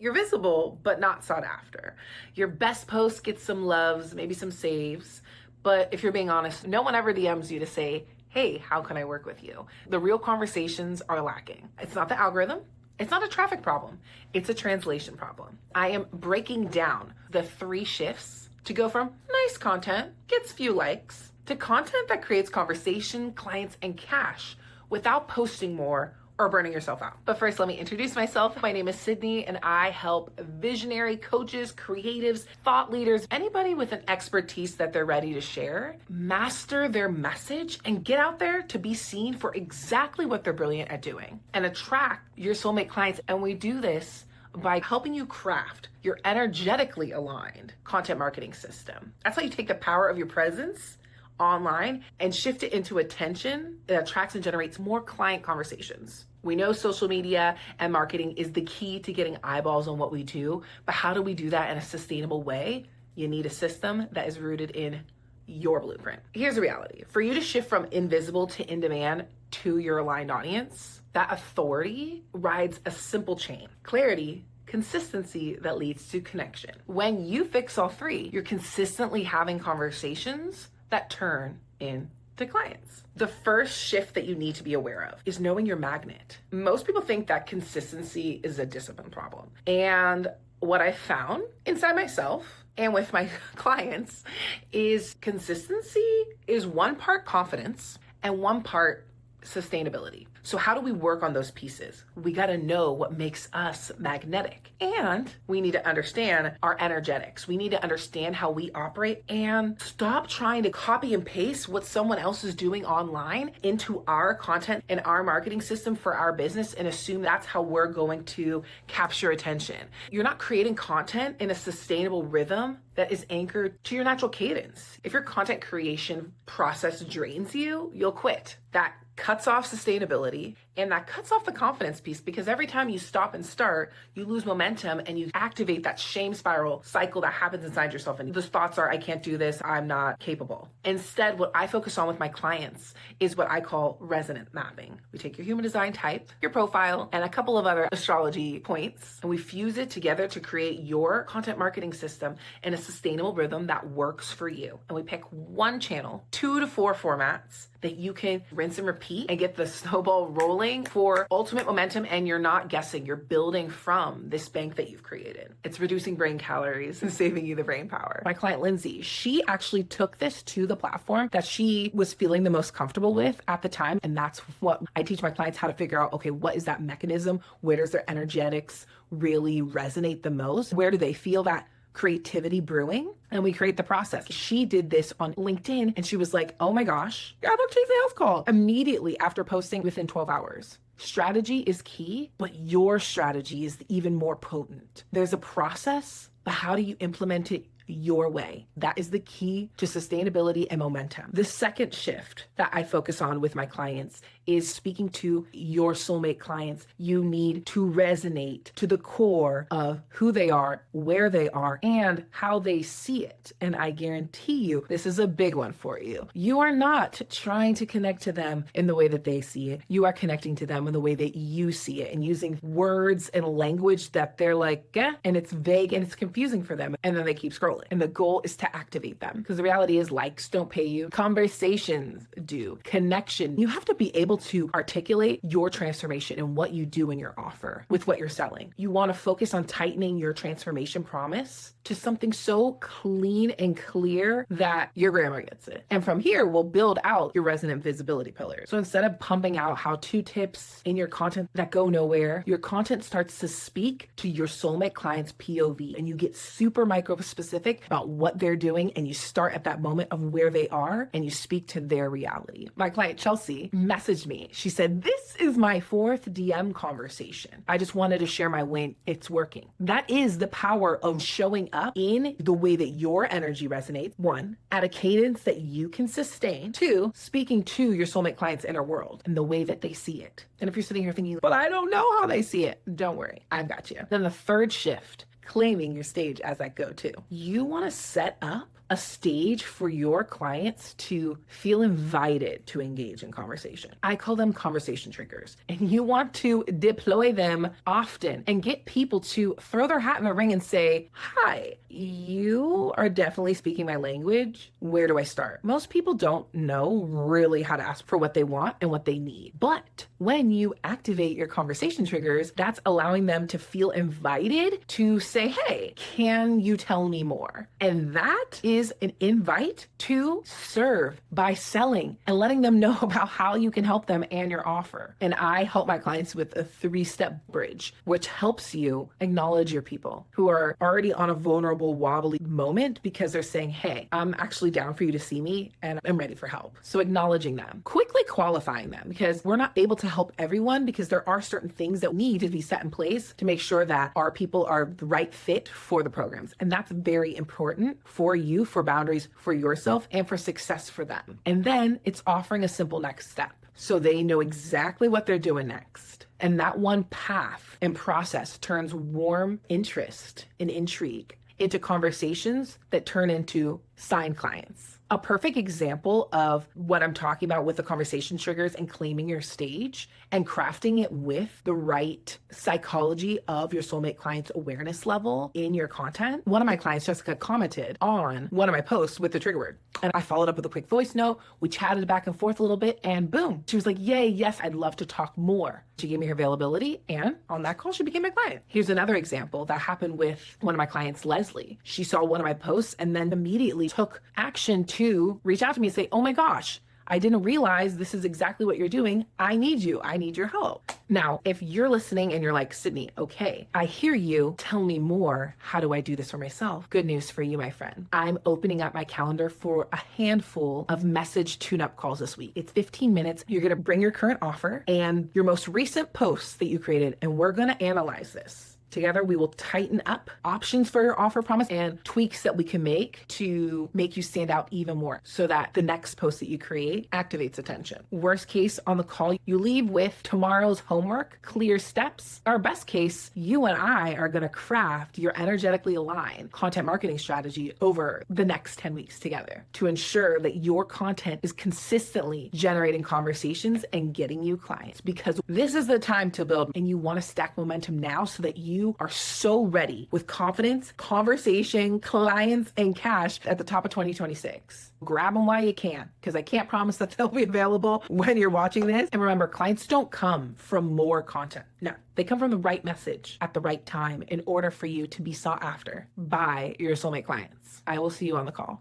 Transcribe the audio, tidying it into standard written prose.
You're visible, but not sought after. Your best post gets some loves, maybe some saves. But if you're being honest, no one ever DMs you to say, hey, how can I work with you? The real conversations are lacking. It's not the algorithm. It's not a traffic problem. It's a translation problem. I am breaking down the 3 shifts to go from nice content, gets few likes, to content that creates conversation, clients, and cash without posting more or burning yourself out. But first, let me introduce myself. My name is Sydney, and I help visionary coaches, creatives, thought leaders, anybody with an expertise that they're ready to share, master their message and get out there to be seen for exactly what they're brilliant at doing and attract your soulmate clients. And we do this by helping you craft your energetically aligned content marketing system. That's how you take the power of your presence online and shift it into attention that attracts and generates more client conversations. We know social media and marketing is the key to getting eyeballs on what we do, but how do we do that in a sustainable way? You need a system that is rooted in your blueprint. Here's the reality. For you to shift from invisible to in demand to your aligned audience, that authority rides a simple chain: clarity, consistency that leads to connection. When you fix all 3, you're consistently having conversations that turn into clients. The first shift that you need to be aware of is knowing your magnet. Most people think that consistency is a discipline problem. And what I found inside myself and with my clients is consistency is 1 part confidence and 1 part sustainability. So how do we work on those pieces? We got to know what makes us magnetic, and we need to understand our energetics. We need to understand how we operate and stop trying to copy and paste what someone else is doing online into our content and our marketing system for our business and assume that's how we're going to capture attention. You're not creating content in a sustainable rhythm that is anchored to your natural cadence. If your content creation process drains you, you'll quit. That cuts off sustainability, and that cuts off the confidence piece, because every time you stop and start, you lose momentum and you activate that shame spiral cycle that happens inside yourself. And those thoughts are, I can't do this, I'm not capable. Instead, what I focus on with my clients is what I call resonant mapping. We take your human design type, your profile, and a couple of other astrology points, and we fuse it together to create your content marketing system in a sustainable rhythm that works for you. And we pick 1 channel, 2 to 4 formats that you can rinse and repeat and get the snowball rolling for ultimate momentum. And you're not guessing, you're building from this bank that you've created. It's reducing brain calories and saving you the brain power. My client, Lindsay, she actually took this to the platform that she was feeling the most comfortable with at the time. And that's what I teach my clients, how to figure out, okay, what is that mechanism? Where does their energetics really resonate the most? Where do they feel that creativity brewing? And we create the process. She did this on LinkedIn and she was like, oh my gosh, I booked a sales call immediately after posting within 12 hours. Strategy is key, but your strategy is even more potent. There's a process, but how do you implement it your way? That is the key to sustainability and momentum. The second shift that I focus on with my clients is speaking to your soulmate clients. You need to resonate to the core of who they are, where they are, and how they see it. And I guarantee you, this is a big one for you. You are not trying to connect to them in the way that they see it. You are connecting to them in the way that you see it and using words and language that they're like, yeah, and it's vague and it's confusing for them. And then they keep scrolling. And the goal is to activate them, because the reality is likes don't pay you. Conversations do. Connection. You have to be able to articulate your transformation and what you do in your offer with what you're selling. You want to focus on tightening your transformation promise to something so clean and clear that your grandma gets it. And from here, we'll build out your resonant visibility pillars. So instead of pumping out how-to tips in your content that go nowhere, your content starts to speak to your soulmate client's POV, and you get super micro-specific about what they're doing, and you start at that moment of where they are and you speak to their reality. My client Chelsea messaged me. She said, this is my 4th DM conversation. I just wanted to share my win. It's working. That is the power of showing up in the way that your energy resonates. 1, at a cadence that you can sustain. 2, speaking to your soulmate client's inner world and the way that they see it. And if you're sitting here thinking, but I don't know how they see it, don't worry, I've got you. Then the third shift, claiming your stage as that go-to. You want to set up a stage for your clients to feel invited to engage in conversation. I call them conversation triggers. And you want to deploy them often and get people to throw their hat in the ring and say, hi, you are definitely speaking my language. Where do I start? Most people don't know really how to ask for what they want and what they need. But when you activate your conversation triggers, that's allowing them to feel invited to say, hey, can you tell me more? And that is an invite to serve by selling and letting them know about how you can help them and your offer. And I help my clients with a 3-step bridge, which helps you acknowledge your people who are already on a vulnerable, wobbly moment because they're saying, hey, I'm actually down for you to see me and I'm ready for help. So acknowledging them, quickly qualifying them, because we're not able to help everyone because there are certain things that need to be set in place to make sure that our people are the right fit for the programs. And that's very important for you, for boundaries for yourself and for success for them. And then it's offering a simple next step so they know exactly what they're doing next. And that one path and process turns warm interest and intrigue into conversations that turn into signed clients. A perfect example of what I'm talking about with the conversation triggers and claiming your stage and crafting it with the right psychology of your soulmate client's awareness level in your content. One of my clients, Jessica, commented on one of my posts with the trigger word. And I followed up with a quick voice note. We chatted back and forth a little bit and boom, she was like, yay, yes, I'd love to talk more. She gave me her availability and on that call, she became my client. Here's another example that happened with one of my clients, Leslie. She saw one of my posts and then immediately took action to reach out to me and say, oh my gosh, I didn't realize this is exactly what you're doing. I need you. I need your help. Now, if you're listening and you're like, Sydney, okay, I hear you. Tell me more. How do I do this for myself? Good news for you, my friend. I'm opening up my calendar for a handful of message tune-up calls this week. It's 15 minutes. You're going to bring your current offer and your most recent posts that you created, and we're going to analyze this. Together, we will tighten up options for your offer promise and tweaks that we can make to make you stand out even more so that the next post that you create activates attention. Worst case, on the call, you leave with tomorrow's homework, clear steps. Our best case, you and I are going to craft your energetically aligned content marketing strategy over the next 10 weeks together to ensure that your content is consistently generating conversations and getting you clients, because this is the time to build and you want to stack momentum now so that you are so ready with confidence, conversation, clients, and cash at the top of 2026. Grab them while you can, because I can't promise that they'll be available when you're watching this. And remember, clients don't come from more content. No, they come from the right message at the right time in order for you to be sought after by your soulmate clients. I will see you on the call.